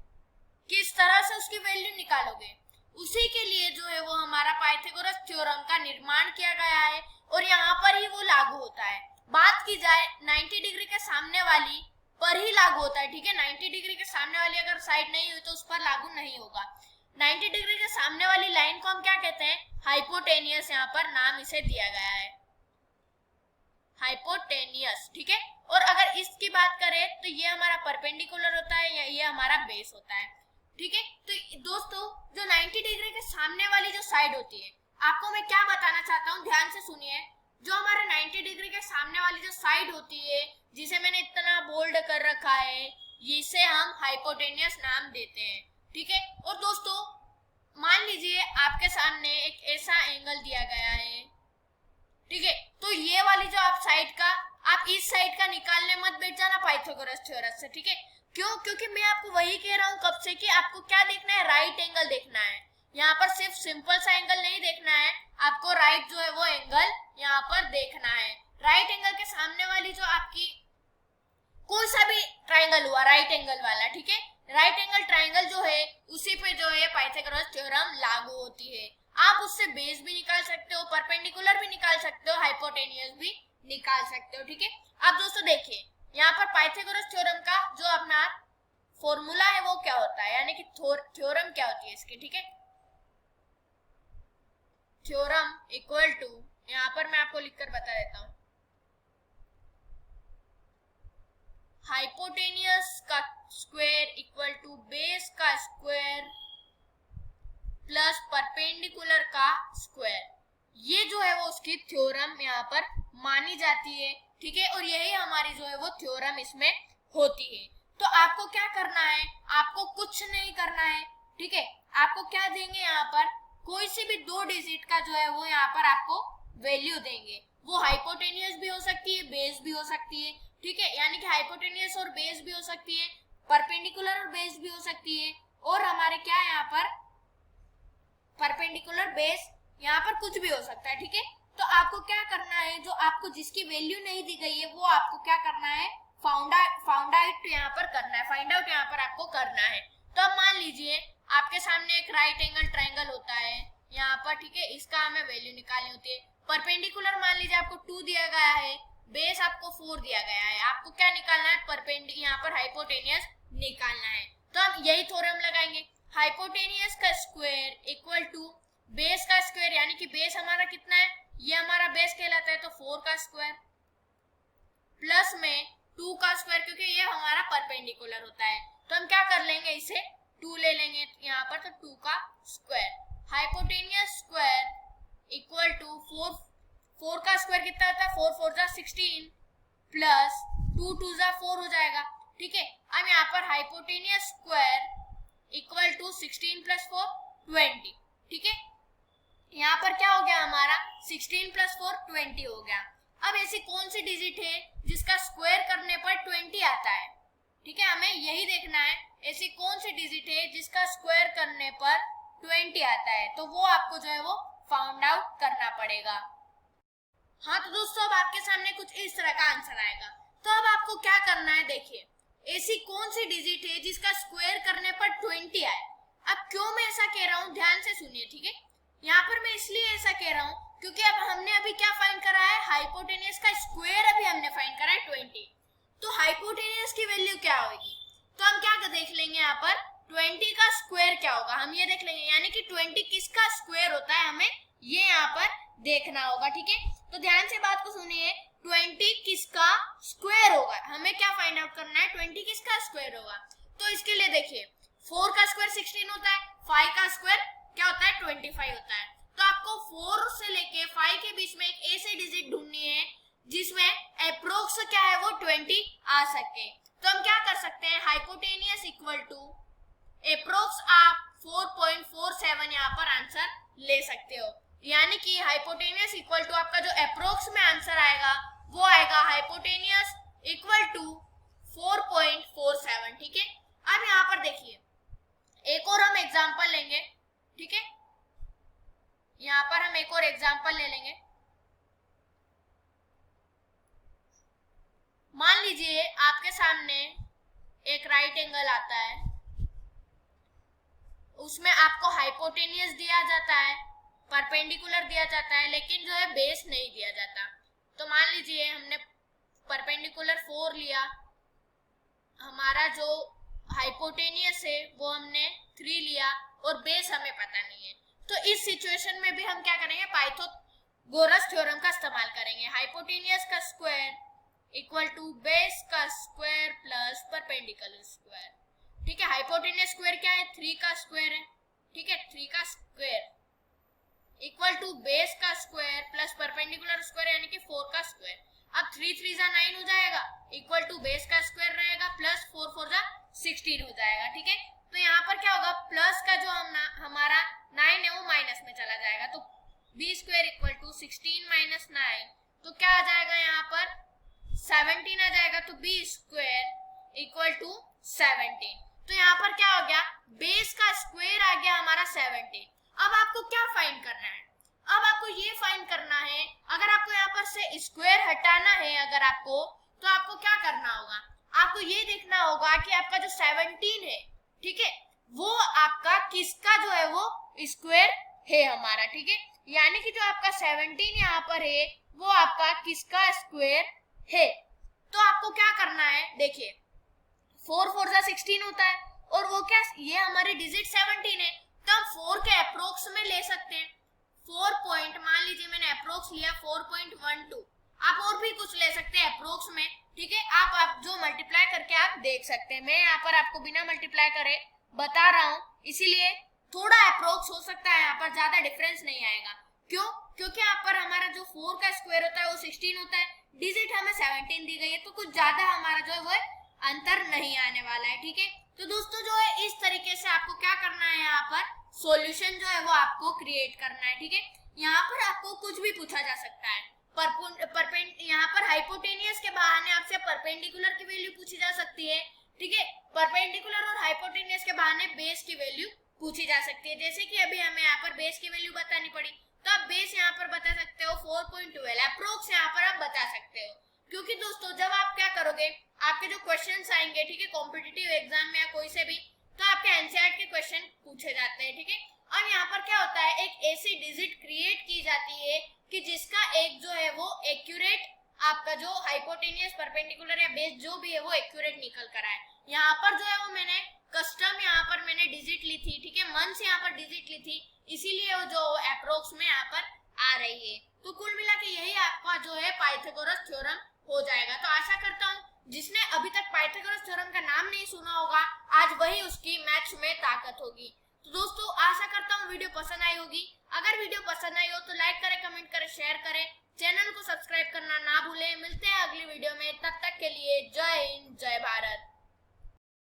किस तरह से उसकी वैल्यू निकालोगे। उसी के लिए जो है वो हमारा पाइथागोरस थ्योरम का निर्माण किया गया है और यहाँ पर ही वो लागू होता है। बात की जाए 90 डिग्री के सामने वाली पर ही लागू होता है, ठीक है, 90 डिग्री के सामने वाली अगर साइड नहीं हुई तो उस पर लागू नहीं होगा। 90 डिग्री के सामने वाली लाइन को हम क्या कहते हैं, हाइपोटेनियस, यहाँ पर नाम इसे दिया गया है, हाइपोटेनियस, ठीक है। और अगर इसकी बात करें तो ये हमारा परपेंडिकुलर होता है या ये हमारा बेस होता है, ठीक है। तो दोस्तों जो 90 डिग्री के सामने वाली जो साइड होती है, आपको मैं क्या बताना चाहता हूँ, ध्यान से सुनिए। जो हमारे 90 डिग्री के सामने वाली जो साइड होती है, जिसे मैंने इतना बोल्ड कर रखा है, इसे हम हाइपोटेनियस नाम देते हैं, ठीक है। और दोस्तों मान लीजिए आपके सामने एक ऐसा एंगल दिया गया है, ठीक है, तो ये वाली जो आप साइड का, आप इस साइड का निकालने मत बैठ जाना पाइथागोरस थ्योरम से, ठीक है। क्यों, क्योंकि मैं आपको वही कह रहा हूँ कब से कि आपको क्या देखना है, राइट एंगल देखना है। यहाँ पर सिर्फ सिंपल सा एंगल नहीं देखना है, आपको राइट जो है वो एंगल यहाँ पर देखना है। राइट एंगल के सामने वाली जो आपकी कोई सा भी ट्राइंगल हुआ राइट एंगल वाला, ठीक है, राइट एंगल ट्राइंगल जो है उसी पे जो है पाइथागोरस थ्योरम लागू होती है। आप उससे बेस भी निकाल सकते हो, परपेंडिकुलर भी निकाल सकते हो, हाइपोटेनियस भी निकाल सकते हो, ठीक है। अब दोस्तों देखिए यहाँ पर पाइथागोरस थ्योरम का जो अपना फॉर्मूला है वो क्या होता है, यानी कि थ्योरम क्या होती है इसकी, ठीक है। थ्योरम इक्वल टू, यहाँ पर मैं आपको लिखकर बता देता हूँ, हाइपोटेनियस का स्क्वायर इक्वल टू बेस का स्क्वायर प्लस परपेंडिकुलर का स्क्वायर। ये जो है वो उसकी थ्योरम यहाँ पर मानी जाती है, ठीक है। और यही हमारी जो है वो थ्योरम इसमें होती है। तो आपको क्या करना है, आपको कुछ नहीं करना है, ठीक है। आपको क्या देंगे, यहाँ पर कोई सी भी 2 डिजिट का जो है वो यहाँ पर आपको वैल्यू देंगे। वो हाइपोटेनियस भी हो सकती है, बेस भी हो सकती है, ठीक है, यानी कि हाइपोटेनियस और बेस भी हो सकती है, परपेंडिकुलर और बेस भी हो सकती है, और हमारे क्या है यहाँ पर परपेंडिकुलर बेस, यहाँ पर कुछ भी हो सकता है, ठीक है। तो आपको क्या करना है, जो आपको जिसकी वैल्यू नहीं दी गई है वो आपको क्या करना है, फाइंड आउट यहाँ पर करना है, फाइंड आउट यहाँ पर आपको करना है। तो अब मान लीजिए आपके सामने एक राइट एंगल ट्राइंगल होता है यहाँ पर, ठीक है, इसका हमें वैल्यू निकालनी होती है। परपेंडिकुलर मान लीजिए आपको 2 दिया गया है, बेस आपको 4 दिया गया है, आपको क्या निकालना है, परपेंडिकुलर यहाँ पर हाइपोटेनियस निकालना है। तो हम यही थ्योरम लगाएंगे, हाइपोटेनियस का स्क्वायर इक्वल टू बेस का स्क्वायर, यानी कि बेस हमारा कितना है, ये हमारा बेस कहलाता है, तो 4 का स्क्वायर प्लस में 2 का स्क्वायर, क्योंकि ये हमारा परपेंडिकुलर होता है तो हम क्या कर लेंगे, इसे 2 ले लेंगे यहाँ पर, तो 2 का square. Hypotenuse square equal to 4 का स्क्वायर कितना होता है, 4 4 जा 16 प्लस 2 2 जा 4 हो जाएगा, ठीक है। अब यहाँ पर hypotenuse square equal to 16 plus 4 20, ठीक है। यहाँ पर क्या हो गया हमारा 16 प्लस 4 20 हो गया। अब ऐसी कौन सी डिजिट है जिसका स्क्वायर करने पर 20 आता है, ठीक है, हमें यही देखना है, ऐसी कौन सी डिजिट है जिसका स्क्वायर करने पर 20 आता है, तो वो आपको जो है वो फाउंड आउट करना पड़ेगा। हाँ तो दोस्तों अब आपके सामने कुछ इस तरह का आंसर आएगा। तो अब आपको क्या करना है, देखिए ऐसी कौन सी डिजिट है जिसका स्क्वायर करने पर 20 आए। अब क्यों मैं ऐसा कह रहा हूँ, ध्यान से सुनिए, ठीक है। यहाँ पर मैं इसलिए ऐसा कह रहा हूँ क्योंकि अब हमने अभी क्या फाइंड करा है, हाइपोटेनियस का स्क्वायर अभी हमने फाइंड करा है 20। तो हाइपोटेनियस की वैल्यू क्या होगी, तो हम क्या देख लेंगे, यहाँ पर 20 का स्क्वायर क्या होगा हम ये देख लेंगे, यानी कि 20 किसका स्क्वायर होता है हमें ये यहाँ पर देखना होगा, ठीक है। तो ध्यान से बात को सुनिए, 20 किसका स्क्वायर होगा, हमें क्या फाइंड आउट करना है, 20 किसका स्क्वायर होगा। तो इसके लिए देखिए 4 का स्क्वायर 16 होता है, 5 का स्क्वायर क्या होता है 25 होता है। तो आपको 4 से लेके 5 के बीच में एक ऐसी डिजिट ढूंढनी है जिसमें अप्रोक्स क्या है वो 20 आ सके। तो हम क्या कर सकते हैं, हाइपोटेनियस इक्वल टू अप्रोक्स आप 4.47 यहाँ पर आंसर ले सकते हो। यानी कि हाइपोटेनियस इक्वल टू आपका जो अप्रोक्स में आंसर आएगा वो आएगा हाइपोटेनियस इक्वल टू 4.47। ठीक है, अब यहाँ पर देखिए एक और हम एग्जांपल लेंगे। ठीक है, यहाँ पर हम एक और एग्जांपल ले लेंगे। मान लीजिए आपके सामने एक राइट एंगल आता है, उसमें आपको हाइपोटेनियस दिया जाता है, परपेंडिकुलर दिया जाता है, लेकिन जो है बेस नहीं दिया जाता। तो मान लीजिए हमने परपेंडिकुलर 4 लिया, हमारा जो हाइपोटेनियस है वो हमने 3 लिया और बेस हमें पता नहीं है। तो इस सिचुएशन में भी हम क्या करेंगे, पाइथागोरस थ्योरम का इस्तेमाल करेंगे। हाइपोटेनियस का स्क्वायर इक्वल टू बेस का स्क्वायर प्लस परपेंडिकुलर स्क्वायर। ठीक है, हाइपोटेनियस स्क्वायर क्या है, 3 का स्क्वायर है। ठीक है, 3 का स्क्वायर इक्वल टू बेस का स्क्वायर प्लस परपेंडिकुलर स्क्वायर यानी कि 4 का स्क्वायर। अब 3 3 जा 9 हो जाएगा, इक्वल टू बेस का स्क्वायर रहेगा प्लस 4 4 जा 16 हो जाएगा। ठीक है, तो यहाँ पर क्या होगा, प्लस का जो हमारा 9 है वो माइनस में चला जाएगा, तो B square equal to 16 minus 9, तो क्या आ जाएगा यहाँ पर 17 आ जाएगा। तो बी स्क्वायर इक्वल टू 17। तो यहाँ पर क्या हो गया, बेस का स्क्वायर आ गया हमारा 17। अब आपको क्या फाइंड करना है, अब आपको ये फाइंड करना है, अगर आपको यहाँ पर से स्क्वायर हटाना है अगर आपको, तो आपको क्या करना होगा, आपको ये देखना होगा कि आपका जो 17 है, ठीक है, वो आपका किसका जो है वो स्क्वायर है हमारा। ठीक है, यानी कि जो आपका 17 यहाँ पर है वो आपका किसका स्क्वायर है। तो आपको क्या करना है, देखिए 4 4 जा 16 होता है और वो क्या, ये हमारी डिजिट 17 है, तो हम 4 के अप्रोक्स में ले सकते हैं। 4 पॉइंट, मान लीजिए मैंने अप्रोक्स लिया 4.12, आप और भी कुछ ले सकते हैं अप्रोक्स में। ठीक है, आप जो मल्टीप्लाई करके आप देख सकते हैं। मैं यहाँ पर आपको बिना मल्टीप्लाई करे बता रहा हूँ, इसीलिए थोड़ा अप्रोक्स हो सकता है, यहाँ पर ज्यादा डिफरेंस नहीं आएगा। क्यों, क्योंकि यहाँ पर हमारा जो 4 का स्क्वायर होता है वो 16 होता है, डिजिट हमें 17 दी गई है, तो कुछ ज्यादा हमारा जो है वो अंतर नहीं आने वाला है। ठीक है, तो दोस्तों जो है इस तरीके से आपको क्या करना है, यहाँ पर सॉल्यूशन जो है वो आपको क्रिएट करना है। ठीक है, यहाँ पर आपको कुछ भी पूछा जा सकता है, यहाँ पर हाइपोटेनियस के बहाने आपसे परपेंडिकुलर की वैल्यू पूछी जा सकती है। ठीक है, परपेंडिकुलर और हाइपोटेनियस के बहाने बेस की वैल्यू पूछी जा सकती है। जैसे कि अभी हमें यहाँ पर बेस की वैल्यू बतानी पड़ी, तो आप बेस यहाँ पर बता सकते हो 4.12, अप्रोक्स यहाँ पर आप बता सकते हो। क्योंकि दोस्तों जब आप क्या करोगे, आपके जो क्वेश्चंस आएंगे, ठीक है, कॉम्पिटिटिव एग्जाम में या कोई से भी, तो आपके एनसीईआरटी के क्वेश्चन पूछे जाते हैं। ठीक है, और यहाँ पर क्या होता है, एक ऐसी डिजिट क्रिएट की जाती है कि जिसका एक जो है वो एक्यूरेट, आपका जो हाइपोटेनियस, परपेंडिकुलर या बेस जो भी है वो एक्यूरेट निकल कर आए। यहाँ पर जो है वो मैंने कस्टम यहाँ पर मैंने डिजिट ली थी। ठीक है, मंथ्स यहाँ पर डिजिट ली थी, इसीलिए वो जो अप्रोक्स में यहाँ पर आ रही है। तो कुल मिला के यही आपका जो है पाइथागोरस थ्योरम हो जाएगा। तो आशा करता हूँ जिसने अभी तक पाइथागोरस थ्योरम का नाम नहीं सुना होगा, आज वही उसकी मैथ्स में ताकत होगी। तो दोस्तों आशा करता हूँ वीडियो पसंद आई होगी। अगर वीडियो पसंद आई हो तो लाइक करें, कमेंट करें, शेयर करें, चैनल को सब्सक्राइब करना ना भूलें। मिलते हैं अगली वीडियो में, तब तक के लिए जय हिंद, जय भारत।